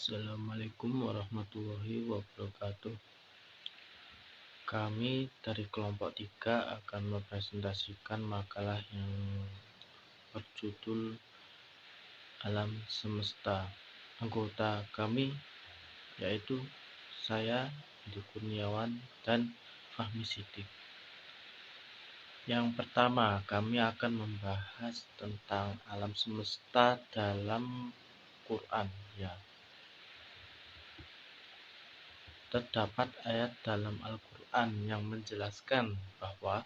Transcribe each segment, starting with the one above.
Assalamualaikum warahmatullahi wabarakatuh. Kami dari kelompok 3 akan mempresentasikan makalah yang berjudul Alam Semesta. Anggota kami yaitu saya, Andi Kurniawan, dan Fahmi Sidik. Yang pertama, kami akan membahas tentang alam semesta dalam Quran. Terdapat ayat dalam Al-Quran yang menjelaskan bahwa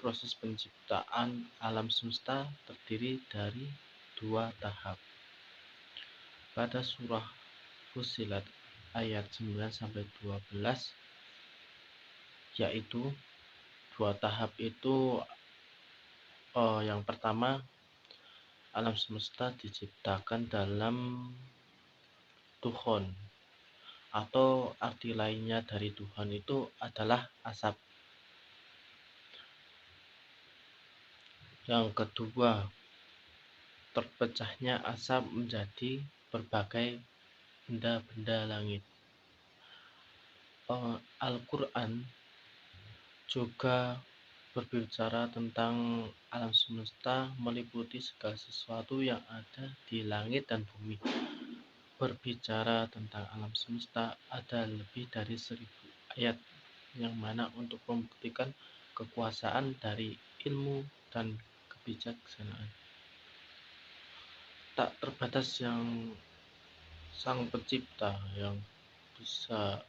proses penciptaan alam semesta terdiri dari 2 tahap. Pada surah Fussilat ayat 9-12, yaitu 2 tahap itu yang pertama, alam semesta diciptakan dalam Tuhan, atau arti lainnya dari Tuhan itu adalah asap. Yang kedua, terpecahnya asap menjadi berbagai benda-benda langit. Al-Quran juga berbicara tentang alam semesta meliputi segala sesuatu yang ada di langit dan bumi. Berbicara tentang alam semesta ada lebih dari 1000 ayat, yang mana untuk membuktikan kekuasaan dari ilmu dan kebijaksanaan tak terbatas yang Sang Pencipta yang bisa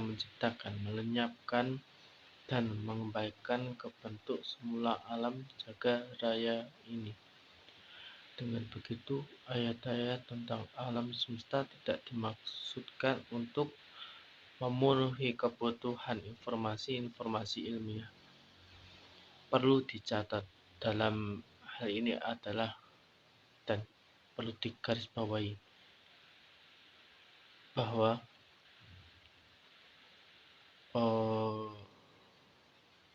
menciptakan, melenyapkan, dan mengembalikan ke bentuk semula alam jaga raya ini. Dengan begitu, ayat-ayat tentang alam semesta tidak dimaksudkan untuk memenuhi kebutuhan informasi ilmiah. Perlu dicatat dalam hal ini adalah, dan perlu digarisbawahi, bahwa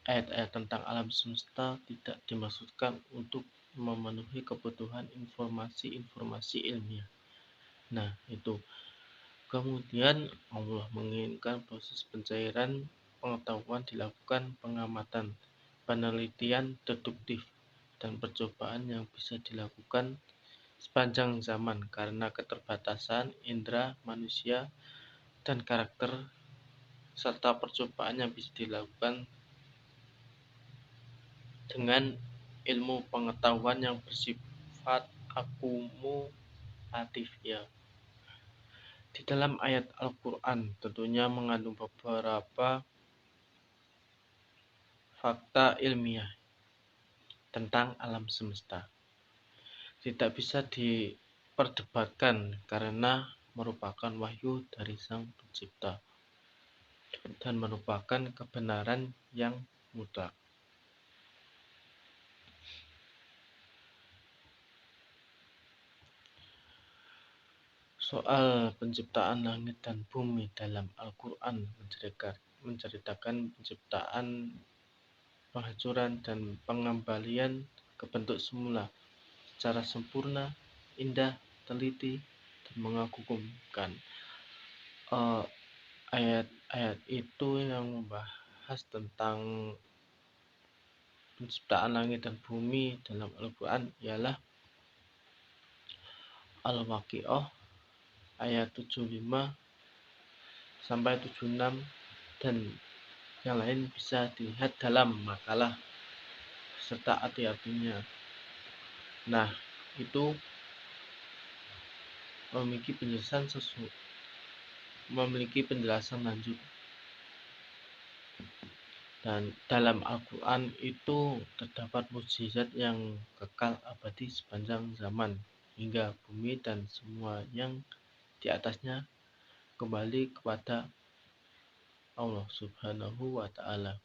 ayat-ayat tentang alam semesta tidak dimaksudkan untuk memenuhi kebutuhan informasi ilmiah. Nah, itu. Kemudian Allah menginginkan proses pencairan pengetahuan dilakukan pengamatan, penelitian deduktif, dan percobaan yang bisa dilakukan sepanjang zaman karena keterbatasan indera manusia dan karakter, serta percobaan yang bisa dilakukan dengan ilmu pengetahuan yang bersifat akumulatif. Di dalam ayat Al-Quran tentunya mengandung beberapa fakta ilmiah tentang alam semesta. Tidak bisa diperdebatkan karena merupakan wahyu dari Sang Pencipta dan merupakan kebenaran yang mutlak. Soal penciptaan langit dan bumi dalam Al-Quran menceritakan penciptaan, penghancuran, dan pengembalian ke bentuk semula secara sempurna, indah, teliti, dan mengagumkan. Ayat-ayat itu yang membahas tentang penciptaan langit dan bumi dalam Al-Quran ialah Al-Waqiah ayat 75-76, dan yang lain bisa dilihat dalam makalah serta arti-artinya. Nah, itu memiliki penjelasan lanjut. Dan dalam Al-Quran itu terdapat mukjizat yang kekal abadi sepanjang zaman, hingga bumi dan semua yang di atasnya kembali kepada Allah Subhanahu wa Ta'ala.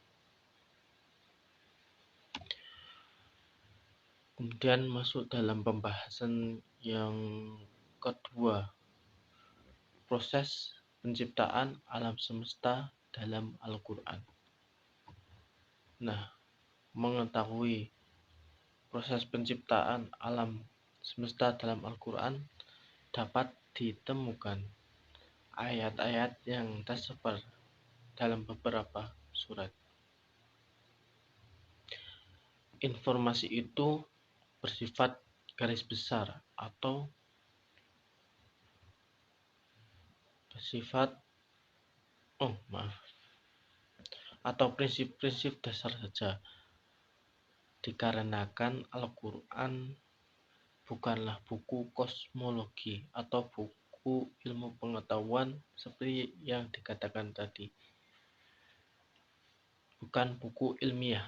Kemudian masuk dalam pembahasan yang kedua, proses penciptaan alam semesta dalam Al-Quran. Nah, mengetahui proses penciptaan alam semesta dalam Al-Quran dapat ditemukan ayat-ayat yang tersebar dalam beberapa surat. Informasi itu bersifat garis besar atau prinsip-prinsip dasar saja, dikarenakan Al-Quran bukanlah buku kosmologi atau buku ilmu pengetahuan seperti yang dikatakan tadi, bukan buku ilmiah.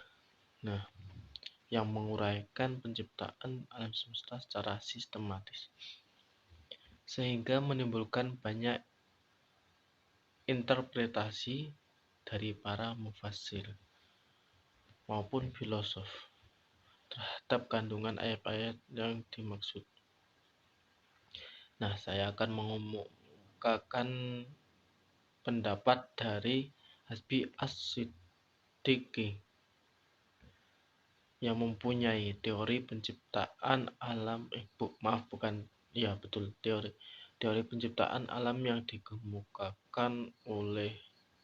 Yang menguraikan penciptaan alam semesta secara sistematis, sehingga menimbulkan banyak interpretasi dari para mufassir maupun filosof terhadap kandungan ayat-ayat yang dimaksud. Saya akan mengemukakan pendapat dari Hasbi As-Siddiqi yang mempunyai teori penciptaan alam teori penciptaan alam yang dikemukakan oleh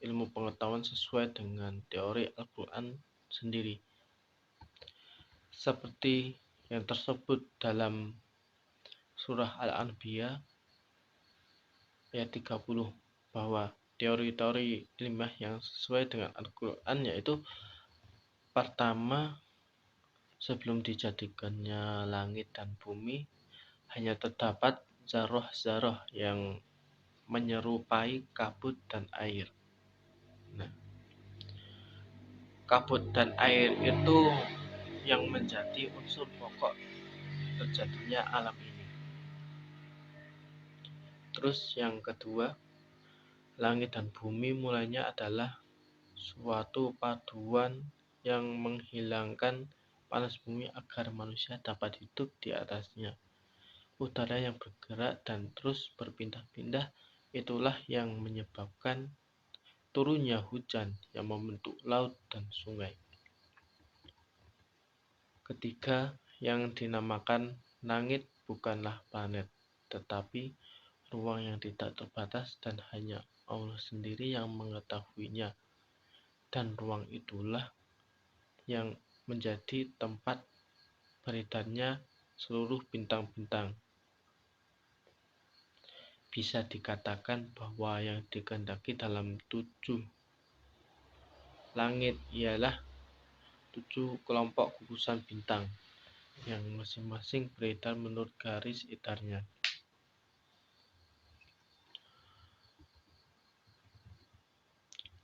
ilmu pengetahuan sesuai dengan teori Al-Quran sendiri, seperti yang tersebut dalam surah Al-Anbiya ayat 30, bahwa teori-teori ilmiah yang sesuai dengan Al-Quran yaitu pertama, sebelum dijadikannya langit dan bumi, hanya terdapat zarah-zarah yang menyerupai kabut dan air. Kabut dan air itu yang menjadi unsur pokok terjadinya alam ini. Terus yang kedua, langit dan bumi mulanya adalah suatu paduan yang menghilangkan panas bumi agar manusia dapat hidup di atasnya. Udara yang bergerak dan terus berpindah-pindah itulah yang menyebabkan turunnya hujan yang membentuk laut dan sungai. Ketiga, yang dinamakan langit bukanlah planet, tetapi ruang yang tidak terbatas dan hanya Allah sendiri yang mengetahuinya. Dan ruang itulah yang menjadi tempat beredarnya seluruh bintang-bintang. Bisa dikatakan bahwa yang dikehendaki dalam 7 langit ialah 7 kelompok gugusan bintang yang masing-masing beredar menurut garis edarnya.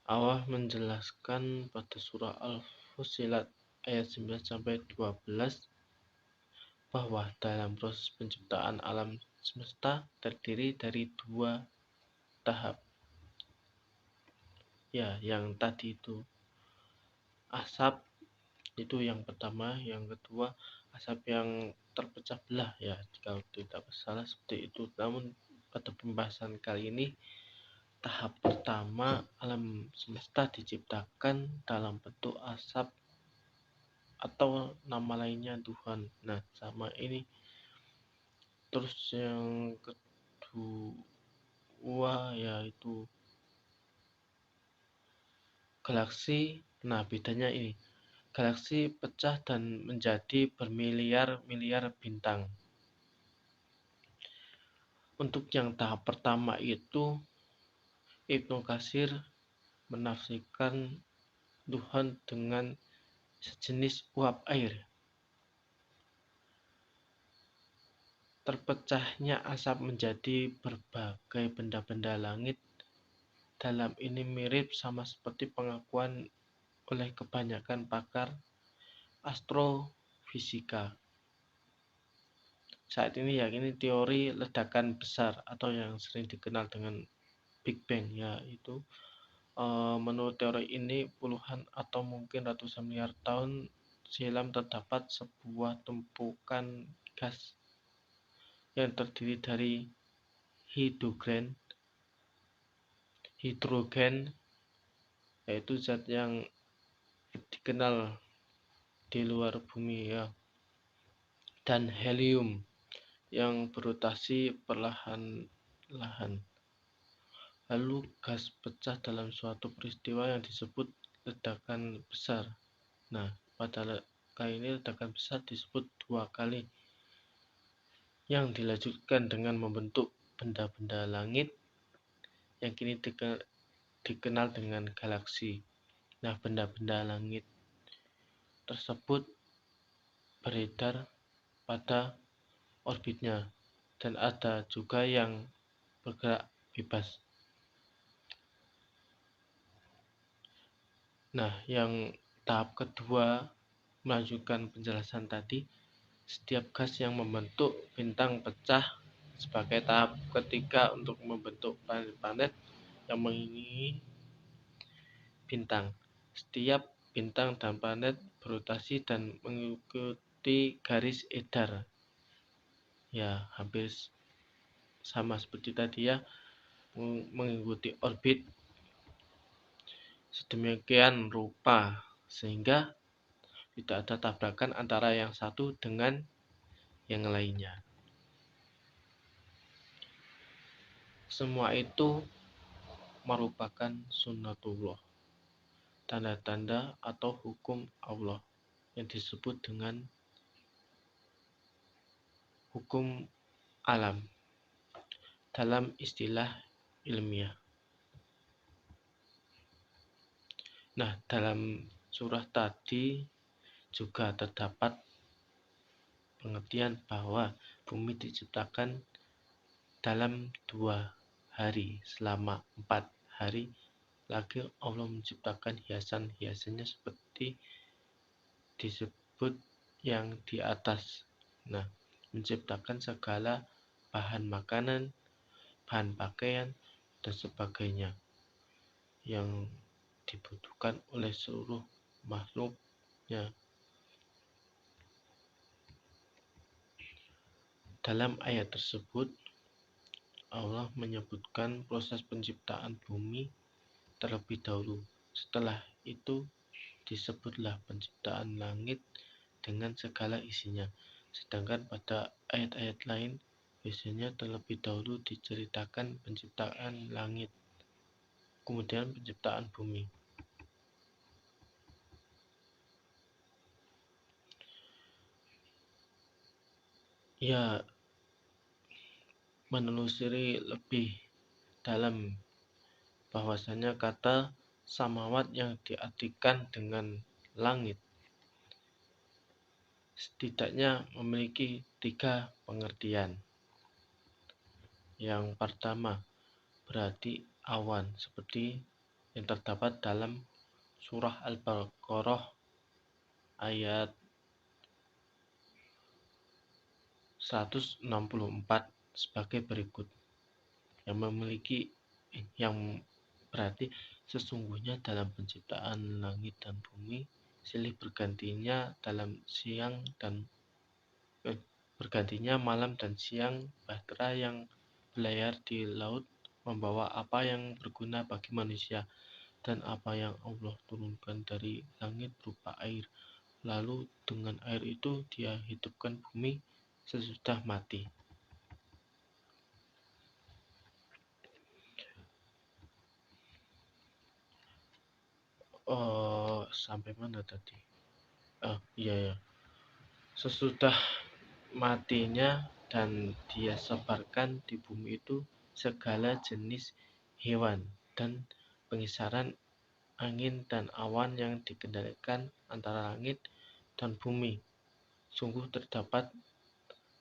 Allah menjelaskan pada surah Al-Fussilat ayat 9-12 bahwa dalam proses penciptaan alam semesta terdiri dari 2 tahap. Yang tadi itu asap, itu yang pertama. Yang kedua, asap yang terpecah belah, kalau tidak salah seperti itu. Namun pada pembahasan kali ini, tahap pertama alam semesta diciptakan dalam bentuk asap atau nama lainnya Tuhan. Sama ini. Terus yang kedua yaitu galaksi. Bedanya ini, galaksi pecah dan menjadi bermiliar-miliar bintang. Untuk yang tahap pertama itu, Ibnu Katsir menafsirkan Tuhan dengan sejenis uap air. Terpecahnya asap menjadi berbagai benda-benda langit. Dalam ini mirip sama seperti pengakuan oleh kebanyakan pakar astrofisika saat ini, yakni teori ledakan besar atau yang sering dikenal dengan Big Bang, yaitu menurut teori ini puluhan atau mungkin ratusan miliar tahun silam terdapat sebuah tumpukan gas yang terdiri dari hidrogen, yaitu zat yang dikenal di luar bumi, dan helium, yang berotasi perlahan-lahan. Lalu gas pecah dalam suatu peristiwa yang disebut ledakan besar. Nah, pada kali ini ledakan besar disebut dua kali, yang dilanjutkan dengan membentuk benda-benda langit yang kini dikenal dengan galaksi. Nah, benda-benda langit tersebut beredar pada orbitnya, dan ada juga yang bergerak bebas. Nah, yang tahap kedua melanjutkan penjelasan tadi, setiap gas yang membentuk bintang pecah sebagai tahap ketiga untuk membentuk planet-planet yang mengelilingi bintang. Setiap bintang dan planet berotasi dan mengikuti garis edar. Ya, hampir sama seperti tadi ya, mengikuti orbit sedemikian rupa sehingga tidak ada tabrakan antara yang satu dengan yang lainnya. Semua itu merupakan sunnatullah, tanda-tanda atau hukum Allah yang disebut dengan hukum alam dalam istilah ilmiah. Nah, dalam surah tadi juga terdapat pengertian bahwa bumi diciptakan dalam 2 hari. Selama 4 hari lagi Allah menciptakan hiasan-hiasannya seperti disebut yang di atas. Nah, menciptakan segala bahan makanan, bahan pakaian, dan sebagainya yang dibutuhkan oleh seluruh makhluknya. Dalam ayat tersebut, Allah menyebutkan proses penciptaan bumi terlebih dahulu. Setelah itu disebutlah penciptaan langit dengan segala isinya. Sedangkan pada ayat-ayat lain biasanya terlebih dahulu diceritakan penciptaan langit, kemudian penciptaan bumi. Ya, menelusuri lebih dalam bahwasanya kata samawat yang diartikan dengan langit setidaknya memiliki 3 pengertian. Yang pertama, berarti awan seperti yang terdapat dalam surah Al-Baqarah ayat 164 sebagai berikut, yang berarti sesungguhnya dalam penciptaan langit dan bumi silih bergantinya malam dan siang, bahtera yang berlayar di laut membawa apa yang berguna bagi manusia dan apa yang Allah turunkan dari langit berupa air. Lalu dengan air itu Dia hidupkan bumi sesudah mati. Sampai mana tadi? Iya. Sesudah matinya dan Dia sebarkan di bumi itu segala jenis hewan dan pengisaran angin dan awan yang dikendalikan antara langit dan bumi. Sungguh terdapat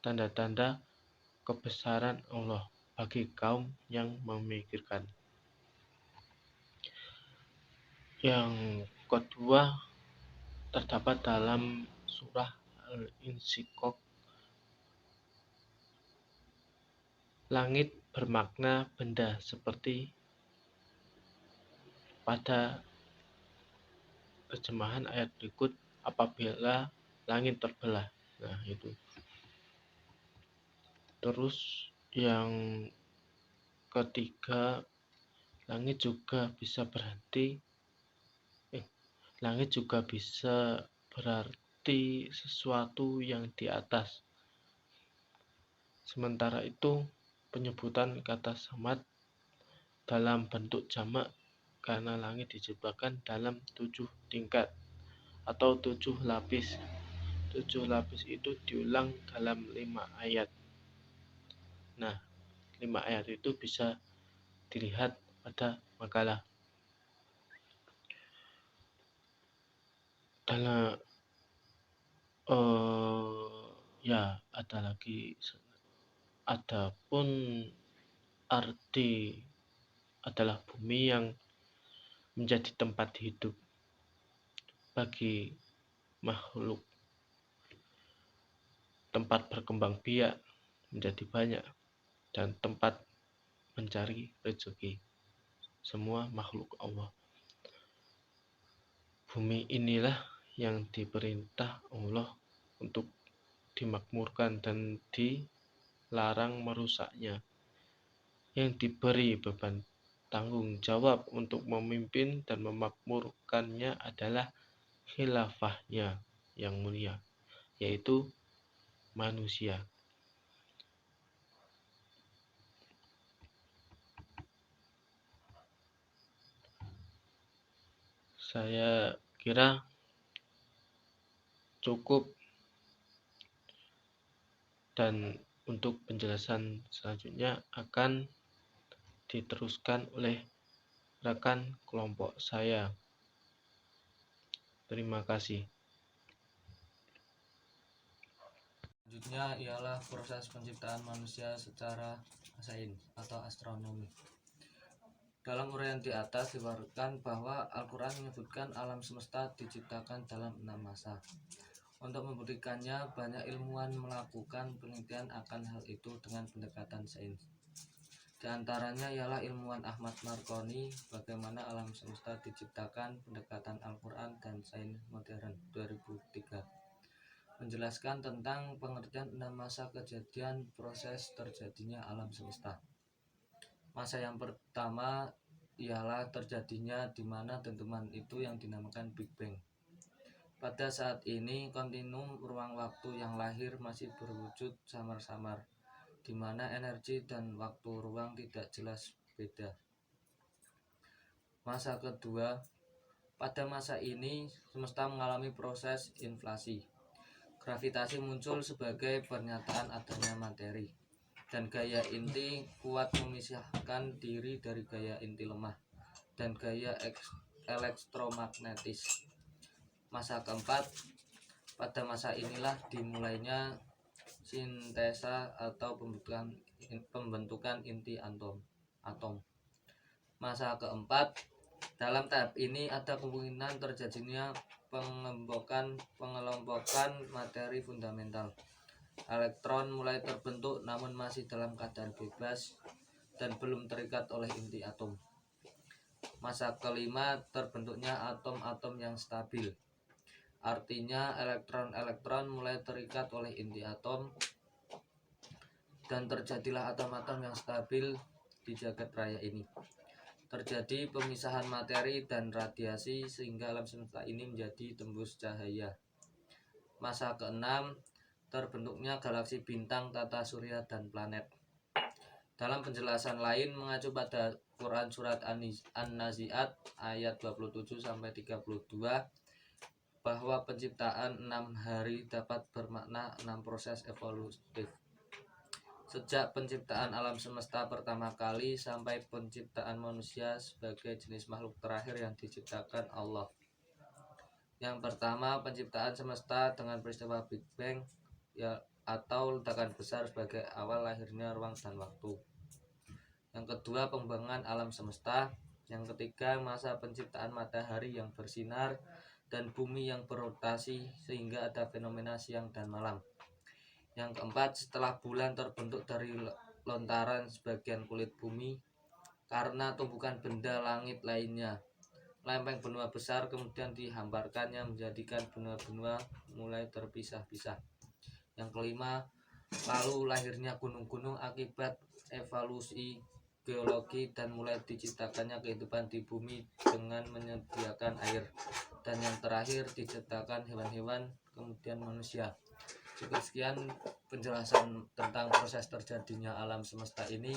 tanda-tanda kebesaran Allah bagi kaum yang memikirkan. Yang kedua terdapat dalam surah Al-Insyiqaq. Langit bermakna benda seperti pada terjemahan ayat berikut, apabila langit terbelah. Nah, itu. Terus yang ketiga, langit juga bisa berarti sesuatu yang di atas. Sementara itu, penyebutan kata samad dalam bentuk jamak karena langit diciptakan dalam 7 tingkat atau 7 lapis. 7 lapis itu diulang dalam 5 ayat. Nah, 5 ayat itu bisa dilihat pada makalah. Dalam ya ada lagi, adapun arti adalah bumi yang menjadi tempat hidup bagi makhluk, tempat berkembang biak menjadi banyak, dan tempat mencari rezeki semua makhluk Allah. Bumi inilah yang diperintah Allah untuk dimakmurkan dan dilarang merusaknya, yang diberi beban tanggung jawab untuk memimpin dan memakmurkannya adalah khilafahnya yang mulia, yaitu manusia. Saya kira cukup, dan untuk penjelasan selanjutnya akan diteruskan oleh rekan kelompok saya. Terima kasih. Selanjutnya ialah proses penciptaan manusia secara sains atau astronomi. Dalam uraian di atas diwarkan bahwa Al-Quran menyebutkan alam semesta diciptakan dalam 6 masa. Untuk membuktikannya, banyak ilmuwan melakukan penelitian akan hal itu dengan pendekatan sains. Di antaranya ialah ilmuwan Ahmad Marconi, Bagaimana Alam Semesta Diciptakan, Pendekatan Al-Quran dan Sains Modern 2003, menjelaskan tentang pengertian 6 masa kejadian proses terjadinya alam semesta. Masa yang pertama ialah terjadinya di mana dentuman itu yang dinamakan Big Bang. Pada saat ini, kontinum ruang waktu yang lahir masih berwujud samar-samar, di mana energi dan waktu ruang tidak jelas beda. Masa kedua, pada masa ini semesta mengalami proses inflasi. Gravitasi muncul sebagai pernyataan adanya materi, dan gaya inti kuat memisahkan diri dari gaya inti lemah dan gaya elektromagnetis. Masa keempat, pada masa inilah dimulainya sintesa atau pembentukan inti atom. Masa keempat, dalam tahap ini ada kemungkinan terjadinya pengelompokan materi fundamental. Elektron mulai terbentuk namun masih dalam keadaan bebas dan belum terikat oleh inti atom. Masa kelima, terbentuknya atom-atom yang stabil. Artinya elektron-elektron mulai terikat oleh inti atom dan terjadilah atom-atom yang stabil di jagat raya ini. Terjadi pemisahan materi dan radiasi sehingga alam semesta ini menjadi tembus cahaya. Masa keenam, terbentuknya galaksi, bintang, tata surya, dan planet. Dalam penjelasan lain mengacu pada Quran surat An-Nazi'at ayat 27-32 bahwa penciptaan 6 hari dapat bermakna 6 proses evolutif. Sejak penciptaan alam semesta pertama kali sampai penciptaan manusia sebagai jenis makhluk terakhir yang diciptakan Allah. Yang pertama, penciptaan semesta dengan peristiwa Big Bang atau ledakan besar sebagai awal lahirnya ruang dan waktu. Yang kedua, pengembangan alam semesta. Yang ketiga, masa penciptaan matahari yang bersinar dan bumi yang berotasi sehingga ada fenomena siang dan malam. Yang keempat, setelah bulan terbentuk dari lontaran sebagian kulit bumi karena tumpukan benda langit lainnya. Lempeng benua besar kemudian dihamparkannya menjadikan benua-benua mulai terpisah-pisah. Yang kelima, lalu lahirnya gunung-gunung akibat evolusi geologi dan mulai diciptakannya kehidupan di bumi dengan menyediakan air. Dan yang terakhir diciptakan hewan-hewan kemudian manusia. Cukup sekian penjelasan tentang proses terjadinya alam semesta ini.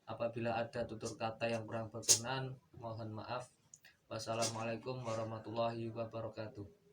Apabila ada tutur kata yang kurang berkenan, mohon maaf. Wassalamualaikum warahmatullahi wabarakatuh.